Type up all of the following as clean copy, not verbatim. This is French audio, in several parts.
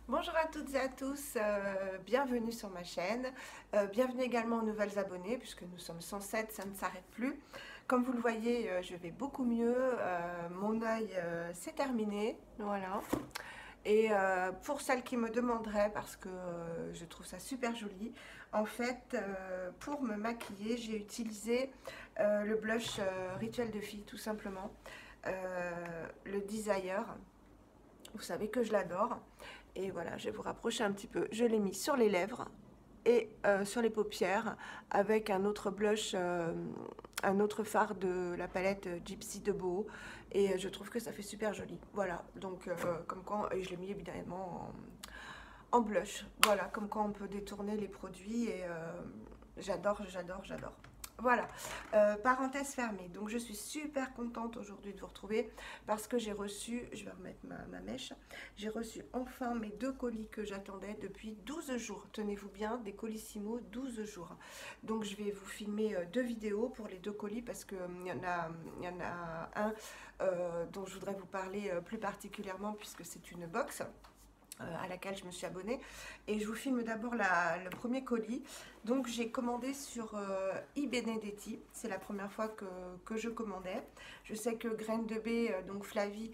Bonjour à toutes et à tous, bienvenue sur ma chaîne, bienvenue également aux nouvelles abonnées puisque nous sommes 107, ça ne s'arrête plus. Comme vous le voyez, je vais beaucoup mieux, mon œil s'est terminé, voilà. Et pour celles qui me demanderaient, parce que je trouve ça super joli, en fait, pour me maquiller, j'ai utilisé le blush Rituel de fille tout simplement, le Desire. Vous savez que je l'adore. Et voilà, je vais vous rapprocher un petit peu. Je l'ai mis sur les lèvres et sur les paupières avec un autre blush, un autre fard de la palette Gypsy de Boho. Et je trouve que ça fait super joli. Voilà, donc comme quand, et je l'ai mis évidemment en blush. Voilà, comme quand on peut détourner les produits et j'adore, j'adore, j'adore. Voilà, parenthèse fermée. Donc je suis super contente aujourd'hui de vous retrouver parce que j'ai reçu, je vais remettre ma mèche, j'ai reçu enfin mes deux colis que j'attendais depuis 12 jours. Tenez-vous bien, des colissimo 12 jours. Donc je vais vous filmer deux vidéos pour les deux colis parce qu'il y en a un dont je voudrais vous parler plus particulièrement puisque c'est une box à laquelle je me suis abonnée. Et je vous filme d'abord le premier colis. Donc j'ai commandé sur iBenedetti. C'est la première fois que je commandais. Je sais que Graine de Baie, donc Flavie,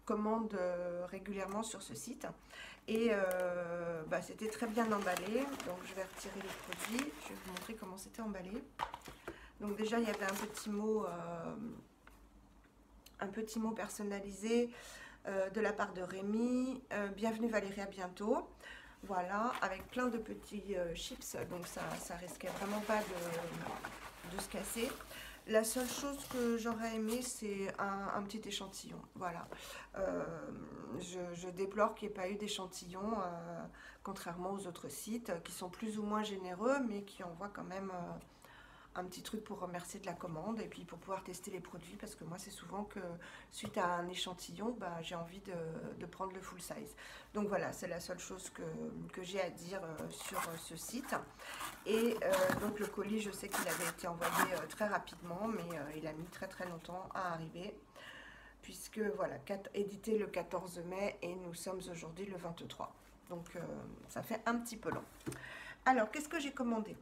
commande régulièrement sur ce site. Et c'était très bien emballé. Donc je vais retirer les produits. Je vais vous montrer comment c'était emballé. Donc déjà il y avait un petit mot personnalisé de la part de Rémi. Bienvenue Valérie, à bientôt. Voilà, avec plein de petits chips, donc ça risquait vraiment pas de se casser. La seule chose que j'aurais aimé, c'est un petit échantillon. Voilà. Je déplore qu'il n'y ait pas eu d'échantillon, contrairement aux autres sites qui sont plus ou moins généreux, mais qui envoient quand même un petit truc pour remercier de la commande et puis pour pouvoir tester les produits, parce que moi c'est souvent que suite à un échantillon, j'ai envie de prendre le full size. Donc voilà, c'est la seule chose que j'ai à dire sur ce site. Et donc le colis, je sais qu'il avait été envoyé très rapidement, mais il a mis très très longtemps à arriver, puisque voilà, édité le 14 mai et nous sommes aujourd'hui le 23. Donc ça fait un petit peu long. Alors, qu'est-ce que j'ai commandé ?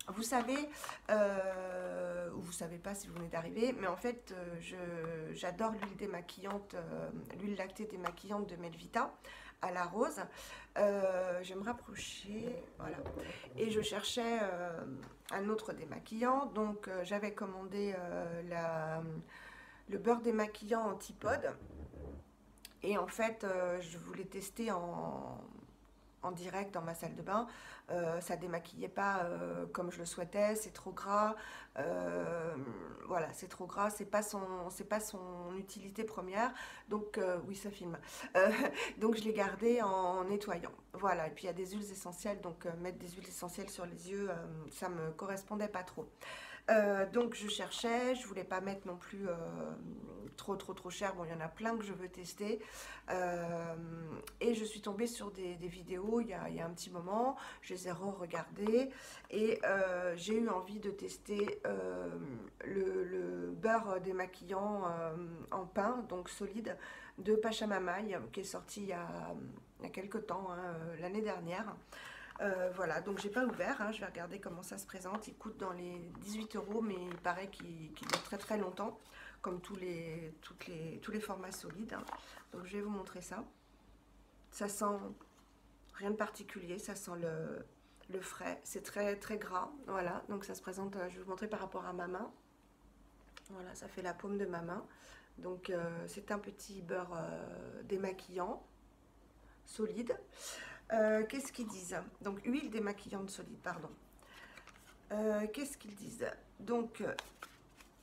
Vous savez, vous savez pas si vous venez d'arriver, mais en fait, j'adore l'huile démaquillante, l'huile lactée démaquillante de Melvita à la rose. Je vais me rapprocher, voilà. Et je cherchais un autre démaquillant, donc j'avais commandé le beurre démaquillant Antipode. Et en fait, je voulais tester en direct dans ma salle de bain. Ça démaquillait pas comme je le souhaitais, c'est trop gras. Voilà, c'est trop gras, c'est pas son utilité première. Donc oui, ça filme. Euh, donc je l'ai gardé en nettoyant. Voilà, et puis il y a des huiles essentielles, donc mettre des huiles essentielles sur les yeux, ça me correspondait pas trop. Donc je cherchais, je voulais pas mettre non plus trop cher. Bon, il y en a plein que je veux tester. Et je suis tombée sur des vidéos il y a un petit moment. Je les ai re-regardées et j'ai eu envie de tester le beurre démaquillant en pain, donc solide, de Pachamamaï, qui est sorti il y a quelques temps, hein, l'année dernière. Voilà, donc j'ai pas ouvert, hein, je vais regarder comment ça se présente. Il coûte dans les 18 euros, mais il paraît qu'il dure très très longtemps, comme tous les formats solides, hein. Donc je vais vous montrer ça. Ça sent rien de particulier, ça sent le frais, c'est très très gras. Voilà, donc ça se présente, je vais vous montrer par rapport à ma main. Voilà, ça fait la paume de ma main. Donc c'est un petit beurre démaquillant, solide. Qu'est-ce qu'ils disent? Donc, huile démaquillante solide, pardon. Qu'est-ce qu'ils disent? Donc,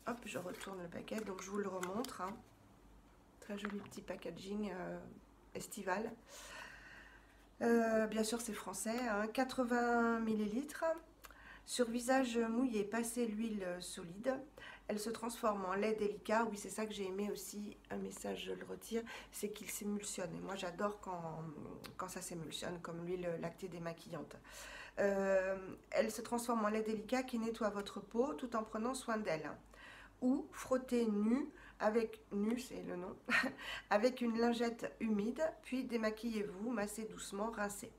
hop, je retourne le paquet. Donc, je vous le remontre, hein. Très joli petit packaging estival. Bien sûr, c'est français, hein. 80 millilitres. Sur visage mouillé, passez l'huile solide. Elle se transforme en lait délicat. Oui, c'est ça que j'ai aimé aussi. Un message, je le retire, c'est qu'il s'émulsionne. Et moi, j'adore quand ça s'émulsionne, comme l'huile lactée démaquillante. Elle se transforme en lait délicat qui nettoie votre peau tout en prenant soin d'elle. Ou frotter nu avec nu, c'est le nom, avec une lingette humide, puis démaquillez-vous, massez doucement, rincez.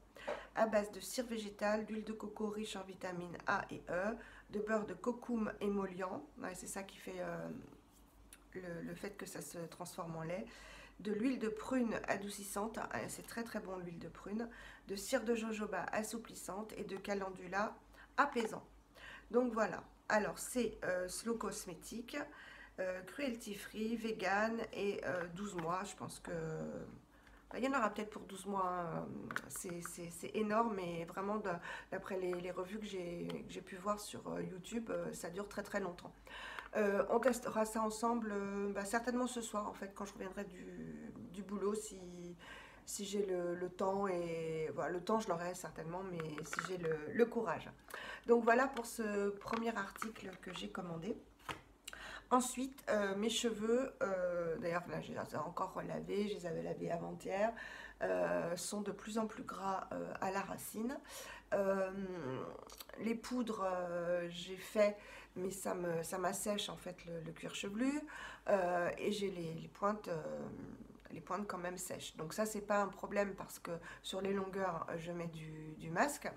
À base de cire végétale, d'huile de coco riche en vitamines A et E, de beurre de cocoum émollient, ouais, c'est ça qui fait le fait que ça se transforme en lait, de l'huile de prune adoucissante, c'est très très bon l'huile de prune, de cire de jojoba assouplissante et de calendula apaisant. Donc voilà, alors c'est slow cosmétique, cruelty free, vegan et 12 mois, je pense que... Il y en aura peut-être pour 12 mois, hein. C'est énorme et vraiment d'après les revues que j'ai pu voir sur YouTube, ça dure très très longtemps. On testera ça ensemble certainement ce soir en fait quand je reviendrai du boulot si j'ai le temps et voilà, le temps je l'aurai certainement mais si j'ai le courage. Donc voilà pour ce premier article que j'ai commandé. Ensuite, mes cheveux, d'ailleurs là je les ai encore relavés, je les avais lavés avant-hier, sont de plus en plus gras à la racine. Les poudres, j'ai fait, mais ça m'assèche en fait le cuir chevelu, et j'ai les pointes quand même sèches. Donc ça, c'est pas un problème parce que sur les longueurs, je mets du masque.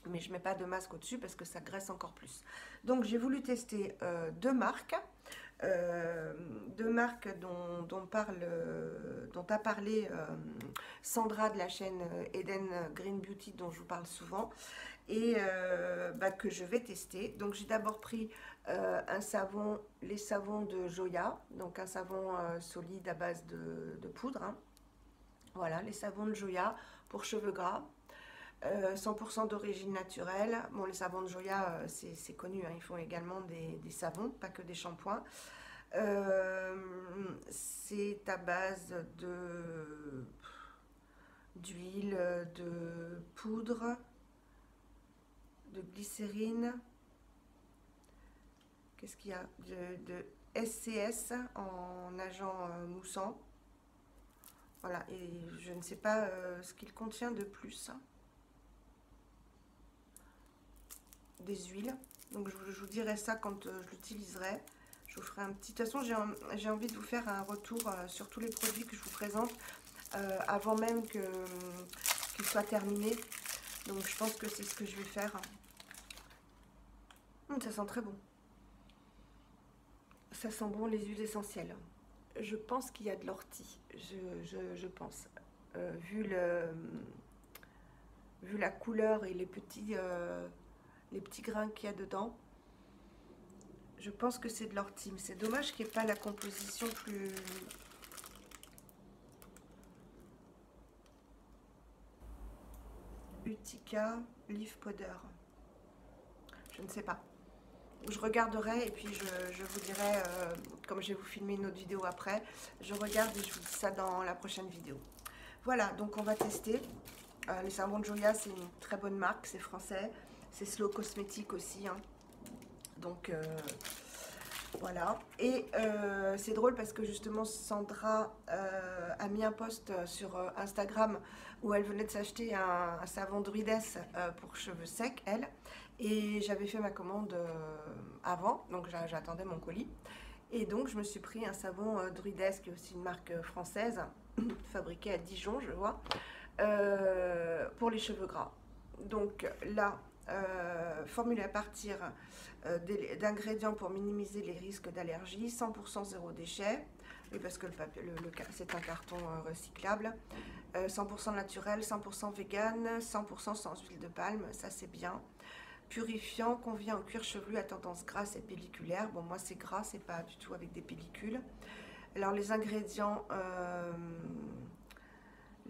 Mais je ne mets pas de masque au-dessus parce que ça graisse encore plus. Donc j'ai voulu tester deux marques dont a parlé Sandra de la chaîne Eden Green Beauty dont je vous parle souvent et que je vais tester. Donc j'ai d'abord pris les savons de Joya, donc un savon solide à base de poudre, hein. Voilà, les savons de Joya pour cheveux gras. 100% d'origine naturelle. Bon, les savons de Joya, c'est connu, hein. Ils font également des savons, pas que des shampoings. C'est à base d'huile, de poudre, de glycérine. Qu'est-ce qu'il y a de SCS en agent moussant. Voilà, et je ne sais pas ce qu'il contient de plus. Des huiles, donc je vous dirai ça quand je l'utiliserai. Je vous ferai un petit... De toute façon, j'ai envie de vous faire un retour sur tous les produits que je vous présente avant même qu'ils soient terminés. Donc je pense que c'est ce que je vais faire. Ça sent très bon. Ça sent bon les huiles essentielles. Je pense qu'il y a de l'ortie. Je pense. Vu la couleur et les petits grains qu'il y a dedans, je pense que c'est de l'ortie. Mais c'est dommage qu'il n'y ait pas la composition plus... Utica Leaf Powder. Je ne sais pas. Je regarderai et puis je vous dirai, comme je vais vous filmer une autre vidéo après, je regarde et je vous dis ça dans la prochaine vidéo. Voilà, donc on va tester. Les savons de Joya, c'est une très bonne marque, c'est français. C'est slow cosmétique aussi, hein. Donc voilà. Et c'est drôle parce que justement Sandra a mis un post sur Instagram où elle venait de s'acheter un savon Druides pour cheveux secs, elle. Et j'avais fait ma commande avant, donc j'attendais mon colis. Et donc je me suis pris un savon Druides, qui est aussi une marque française, fabriquée à Dijon, je vois, pour les cheveux gras. Donc là, formulé à partir d'ingrédients pour minimiser les risques d'allergie, 100% zéro déchet, oui, parce que c'est un carton recyclable, 100% naturel, 100% vegan, 100% sans huile de palme, ça c'est bien. Purifiant, convient au cuir chevelu à tendance grasse et pelliculaire. Bon, moi c'est gras, c'est pas du tout avec des pellicules. Alors les ingrédients,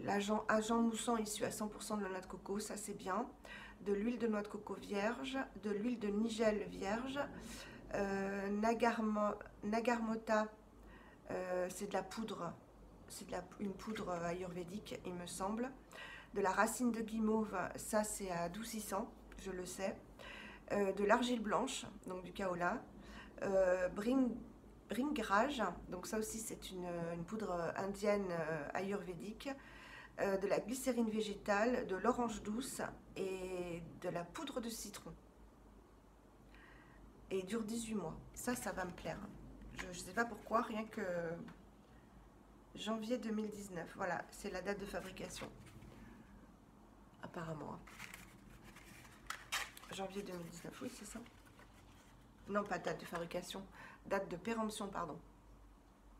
agent moussant issu à 100% de la noix de coco, ça c'est bien. De l'huile de noix de coco vierge, de l'huile de nigel vierge, Nagarmota, c'est de la poudre, une poudre ayurvédique il me semble. De la racine de guimauve, ça c'est adoucissant, je le sais. De l'argile blanche, donc du kaola. Bringraj, donc ça aussi c'est une poudre indienne ayurvédique. De la glycérine végétale, de l'orange douce et de la poudre de citron. Et dure 18 mois. Ça va me plaire. Je ne sais pas pourquoi, rien que janvier 2019. Voilà, c'est la date de fabrication. Apparemment. Janvier 2019, oui, c'est ça. Non, pas date de fabrication. Date de péremption, pardon.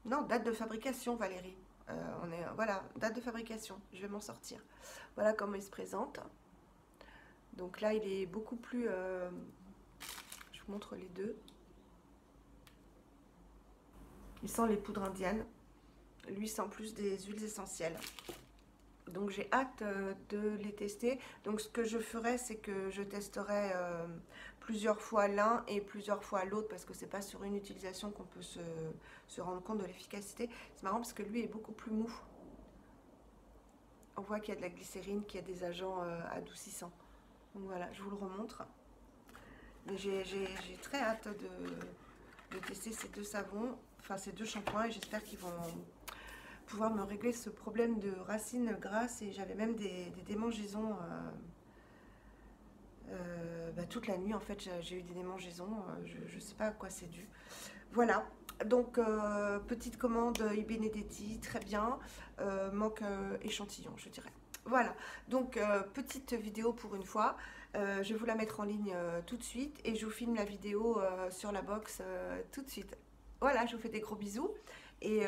Non, date de fabrication, Valérie. Voilà, date de fabrication. Je vais m'en sortir. Voilà comment il se présente. Donc là, il est beaucoup plus... je vous montre les deux. Il sent les poudres indiennes. Lui sent plus des huiles essentielles. Donc j'ai hâte de les tester. Donc ce que je ferai, c'est que je testerai plusieurs fois l'un et plusieurs fois l'autre, parce que c'est pas sur une utilisation qu'on peut se rendre compte de l'efficacité. C'est marrant parce que lui est beaucoup plus mou. On voit qu'il y a de la glycérine, qu'il y a des agents adoucissants. Donc voilà, je vous le remontre. Mais j'ai très hâte de tester ces deux savons, enfin ces deux shampoings, et j'espère qu'ils vont pouvoir me régler ce problème de racines grasses. Et j'avais même des démangeaisons toute la nuit. En fait, j'ai eu des démangeaisons, je ne sais pas à quoi c'est dû. Voilà, donc petite commande Ibenedetti, très bien, manque échantillon, je dirais. Voilà, donc petite vidéo pour une fois. Je vais vous la mettre en ligne tout de suite, et je vous filme la vidéo sur la box tout de suite. Voilà, je vous fais des gros bisous, et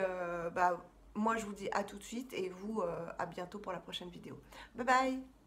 moi je vous dis à tout de suite, et vous à bientôt pour la prochaine vidéo. Bye bye.